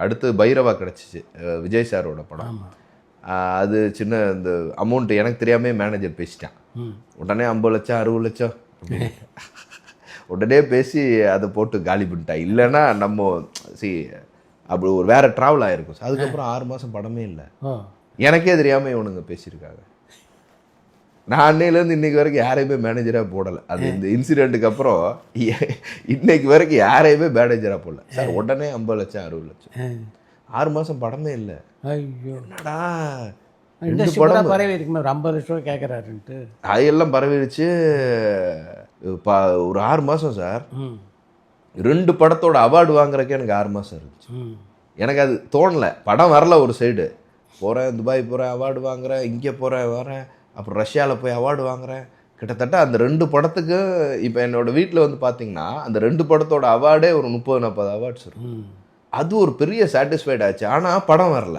அடுத்து பைரவா கிடச்சிச்சு, விஜய் சாரோட படம். அது சின்ன இந்த அமௌண்ட் எனக்கு தெரியாமே மேனேஜர் பேசிட்டான். உடனே 50 லட்சம் 60 லட்சம் உடனே பேசி அதை போட்டு காலி பண்ணிட்டான். இல்லைன்னா நம்ம அப்படி ஒரு வேற ட்ராவல் ஆகிருக்கும். அதுக்கப்புறம் 6 மாதம் படமே இல்லை. எனக்கே தெரியாமல் இவனுங்க பேசியிருக்காங்க. நான் அன்னையிலேருந்து இன்னைக்கு வரைக்கும் யாரையுமே மேனேஜராக போடலை. அது இந்த இன்சிடெண்ட்டுக்கு அப்புறம் இன்னைக்கு வரைக்கும் யாரையுமே மேனேஜராக போடல. சார் உடனே 50 லட்சம் 60 லட்சம் 6 மாதம் படமே இல்லை. என்னடா பரவி இருக்குமே, ஒரு 50 லட்சம் கேட்குறாருன்ட்டு அதெல்லாம் பரவிடுச்சு. ஒரு 6 மாதம் சார் 2 படத்தோட அவார்டு வாங்குறதுக்கே எனக்கு 6 மாதம் இருந்துச்சு. எனக்கு அது தோணலை. படம் வரல. ஒரு சைடு போகிறேன், துபாய் போகிறேன், அவார்டு வாங்குறேன், இங்கே போகிறேன் வரேன், அப்புறம் ரஷ்யாவில் போய் அவார்டு வாங்குறேன். கிட்டத்தட்ட அந்த 2 படத்துக்கு இப்போ என்னோட வீட்டில் வந்து பார்த்தீங்கன்னா அந்த 2 படத்தோட அவார்டே ஒரு 30-40 அவார்ட்ஸ் இருக்கும். அது ஒரு பெரிய சாட்டிஸ்ஃபைட் ஆச்சு. ஆனால் படம் வரல.